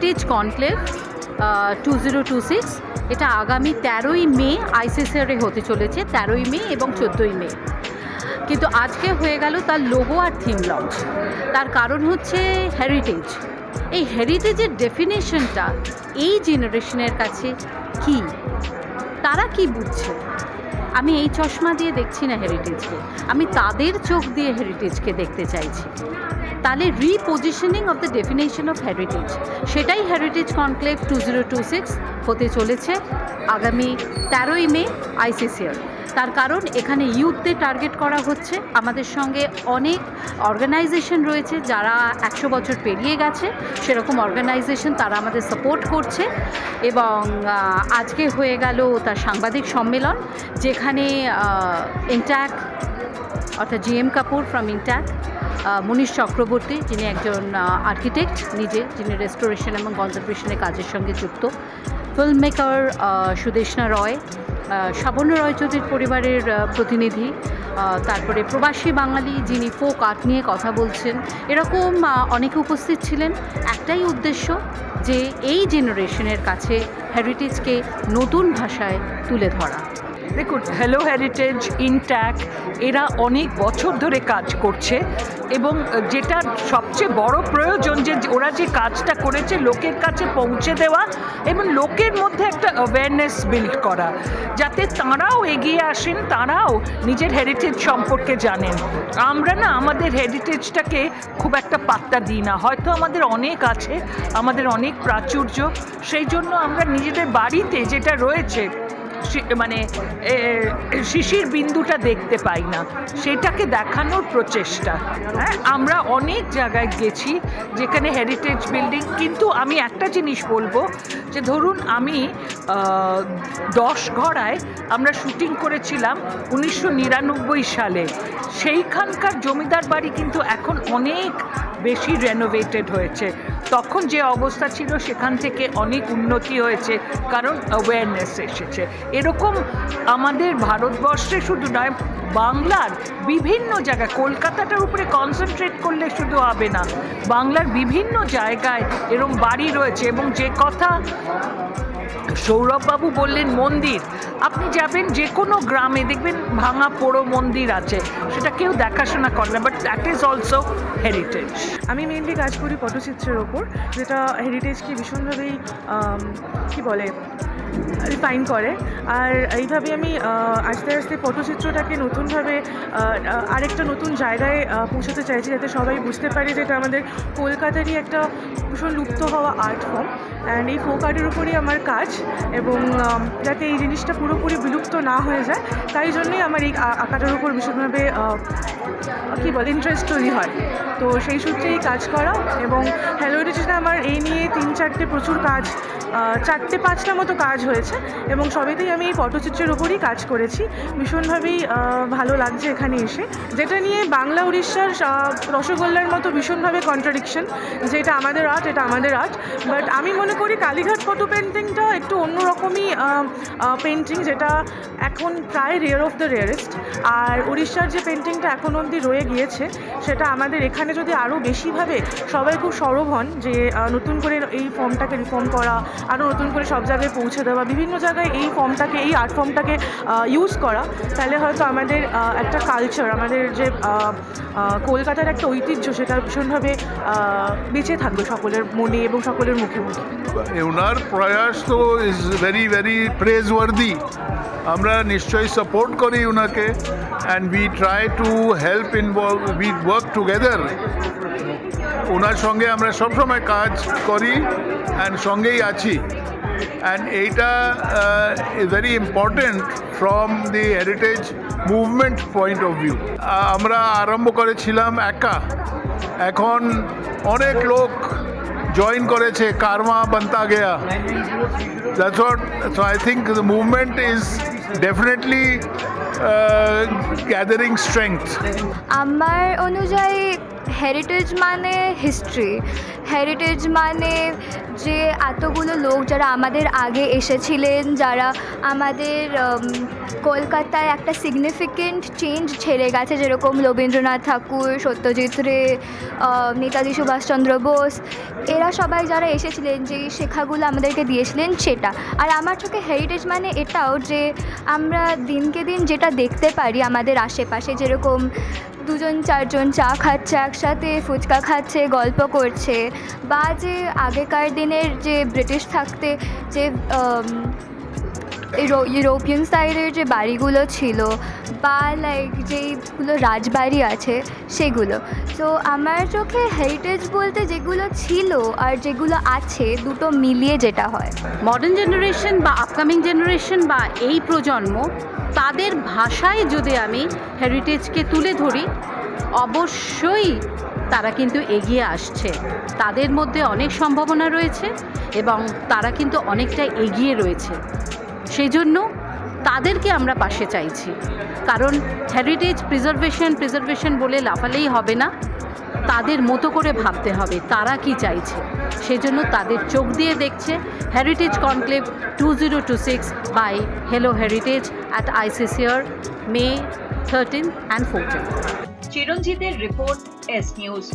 Heritage conclave 2026, এটা আগামী 13ই মে আইসিসিআরে হতে চলেছে, 13ই মে এবং 14ই মে। কিন্তু আজকে হয়ে গেল তার লোগো আর থিম লঞ্চ। তার কারণ হচ্ছে হেরিটেজ। এই হেরিটেজের ডেফিনেশনটা এই জেনারেশনের কাছে কি, তারা কি বুঝছে? আমি এই চশমা দিয়ে দেখছি না হেরিটেজকে, আমি তাদের চোখ দিয়ে হেরিটেজকে দেখতে চাইছি। তাহলে repositioning of the definition of heritage, সেটাই হেরিটেজ কনক্লেভ 2026 হতে চলেছে আগামী 13ই মে আইসিসিআর। তার কারণ এখানে ইউথদের টার্গেট করা হচ্ছে। আমাদের সঙ্গে অনেক অর্গানাইজেশন রয়েছে যারা 100 বছর পেরিয়ে গেছে, সেরকম অর্গানাইজেশন, তারা আমাদের সাপোর্ট করছে। এবং আজকে হয়ে গেল তার সাংবাদিক সম্মেলন, যেখানে ইনট্যাক অর্থাৎ জিএম কাপুর ফ্রম ইনট্যাক, মনীষ চক্রবর্তী যিনি একজন আর্কিটেক্ট নিজে, যিনি রেস্টোরেশন এবং কনজারভেশনের কাজের সঙ্গে যুক্ত, ফিল্ম মেকার সুদেষ্ণা রয়, সাবর্ণ রায়চৌধুরীর পরিবারের প্রতিনিধি, তারপরে প্রবাসী বাঙালি যিনি ফোক আর্ট নিয়ে কথা বলছেন, এরকম অনেকে উপস্থিত ছিলেন। একটাই উদ্দেশ্য যে এই জেনারেশনের কাছে হেরিটেজকে নতুন ভাষায় তুলে ধরা। দেখুন, হ্যালো হেরিটেজ, ইনট্যাক, এরা অনেক বছর ধরে কাজ করছে এবং যেটা সবচেয়ে বড় প্রয়োজন যে ওরা যে কাজটা করেছে লোকের কাছে পৌঁছে দেওয়া এবং লোকের মধ্যে একটা অ্যাওয়ারনেস বিল্ড করা, যাতে তাঁরাও এগিয়ে আসেন, তাঁরাও নিজের হেরিটেজ সম্পর্কে জানেন। আমরা না আমাদের হেরিটেজটাকে খুব একটা পাত্তা দিই না, হয়তো আমাদের অনেক আছে, আমাদের অনেক প্রাচুর্য, সেই জন্য আমরা নিজেদের বাড়িতে যেটা রয়েছে মানে শিশির বিন্দুটা দেখতে পাই না, সেটাকে দেখানোর প্রচেষ্টা। হ্যাঁ, আমরা অনেক জায়গায় গেছি যেখানে হেরিটেজ বিল্ডিং, কিন্তু আমি একটা জিনিস বলবো যে ধরুন আমি 10 ঘড়ায় আমরা শুটিং করেছিলাম 1999 সালে। সেইখানকার জমিদার বাড়ি কিন্তু এখন অনেক বেশি রেনোভেটেড হয়েছে। তখন যে অবস্থা ছিল সেখান থেকে অনেক উন্নতি হয়েছে, কারণ অ্যাওয়ারনেস এসেছে। এরকম আমাদের ভারতবর্ষে শুধু নয়, বাংলার বিভিন্ন জায়গায়, কলকাতাটার উপরে কনসেন্ট্রেট করলে শুধু হবে না, বাংলার বিভিন্ন জায়গায় এরকম বাড়ি রয়েছে। এবং যে কথা সৌরভবাবু বললেন মন্দির, আপনি যাবেন যে কোনো গ্রামে দেখবেন ভাঙা পোড়ো মন্দির আছে, সেটা কেউ দেখাশোনা করে না, but that is also heritage. আমি মেনলি কাজ করি পটচিত্রের ওপর, যেটা হেরিটেজকে ভীষণভাবেই কী বলে রিফাইন করে। আর এইভাবে আমি আস্তে আস্তে পটচিত্রটাকে নতুনভাবে আরেকটা নতুন জায়গায় পৌঁছাতে চাইছি, যাতে সবাই বুঝতে পারে যে এটা আমাদের কলকাতারই একটা ভীষণ লুপ্ত হওয়া আর্ট ফর্ম। অ্যান্ড এই ফোক আর্টের উপরই আমার কাজ, এবং যাতে এই জিনিসটা পুরোপুরি বিলুপ্ত না হয়ে যায়, তাই জন্যই আমার এই আঁকাটার উপর ভীষণভাবে কী বলে ইন্টারেস্ট তৈরি হয়। তো সেই সূত্রেই কাজ করা। এবং হ্যালো হেরিটেজে আমার এই নিয়ে 3-4টে প্রচুর কাজ, 4-5টা মতো কাজ হয়েছে, এবং সবেতেই আমি এই পটচিত্রের উপরই কাজ করেছি। ভীষণভাবেই ভালো লাগছে এখানে এসে, যেটা নিয়ে বাংলা উড়িষ্যার রসগোল্লার মতো ভীষণভাবে কন্ট্রাডিকশন, যে এটা আমাদের আর্ট, এটা আমাদের আর্ট। বাট আমি মনে করি কালীঘাট ফটো পেন্টিংটা একটু অন্যরকমই পেন্টিং, যেটা এখন প্রায় রেয়ার অফ দ্য রেয়ারেস্ট। আর উড়িষ্যার যে পেন্টিংটা এখন অবধি রয়ে গিয়েছে, সেটা আমাদের এখানে যদি আরও বেশিভাবে সবাই খুব সরব হন, যে নতুন করে এই ফর্মটাকে রিফর্ম করা, আরও নতুন করে সব জায়গায় পৌঁছে দেওয়া, বিভিন্ন জায়গায় এই ফর্মটাকে, এই আর্ট ফর্মটাকে ইউজ করা, তাহলে হয়তো আমাদের একটা কালচার, আমাদের যে কলকাতার একটা ঐতিহ্য, সেটা ভীষণভাবে বেঁচে থাকবে সকলের মনে এবং সকলের মুখে মুখে। ওনার প্রয়াস তো ইজ ভেরি ভেরি প্রেজওয়ার্দি। আমরা নিশ্চয়ই সাপোর্ট করি ওনাকে, and we try to help involve, we work together. ওনার সঙ্গে আমরা সবসময় কাজ করি অ্যান্ড সঙ্গেই আছি। অ্যান্ড এইটা is very important from the heritage movement point of view. আমরা আরম্ভ করেছিলাম একা, এখন অনেক লোক জয়েন করেছে, karma বানতা Gaya. That's what, so I think the movement is definitely gathering strength. আমার অনুযায়ী হেরিটেজ মানে হিস্ট্রি, হেরিটেজ মানে যে এতগুলো লোক যারা আমাদের আগে এসেছিলেন, যারা আমাদের কলকাতায় একটা সিগনিফিকেন্ট চেঞ্জ ছেড়ে গেছে, যেরকম রবীন্দ্রনাথ ঠাকুর, সত্যজিৎ রে, নেতাজি সুভাষচন্দ্র বোস, এরা সবাই যারা এসেছিলেন, যেই শেখাগুলো আমাদেরকে দিয়েছিলেন সেটা। আর আমার চোখে হেরিটেজ মানে এটাও যে আমরা দিনকে দিন যেটা দেখতে পারি আমাদের আশেপাশে, যেরকম দুজন চারজন চা খাচ্ছে একসাথে, ফুচকা খাচ্ছে, গল্প করছে, বা যে আগেকার দিনের যে ব্রিটিশ থাকতে যে ইউরোপিয়ান সাইডের যে বাড়িগুলো ছিল, বা লাইক যেইগুলো রাজবাড়ি আছে সেগুলো। তো আমার চোখে হেরিটেজ বলতে যেগুলো ছিল আর যেগুলো আছে দুটো মিলিয়ে যেটা হয়। মডার্ন জেনারেশন বা আপকামিং জেনারেশন বা এই প্রজন্ম, তাদের ভাষায় যদি আমি হেরিটেজকে তুলে ধরি, অবশ্যই তারা কিন্তু এগিয়ে আসছে। তাদের মধ্যে অনেক সম্ভাবনা রয়েছে এবং তারা কিন্তু অনেকটা এগিয়ে রয়েছে। সেই জন্য তাদেরকে আমরা পাশে চাইছি, কারণ হেরিটেজ প্রিজার্ভেশন বলে লাফালেই হবে না, তাদের মতো করে ভাবতে হবে তারা কি চাইছে। সেজন্য তাদের চোখ দিয়ে দেখছে heritage conclave 2026 by hello heritage at ICCR May 13 and 14। চিরঞ্জিতের রিপোর্ট, এস নিউজ।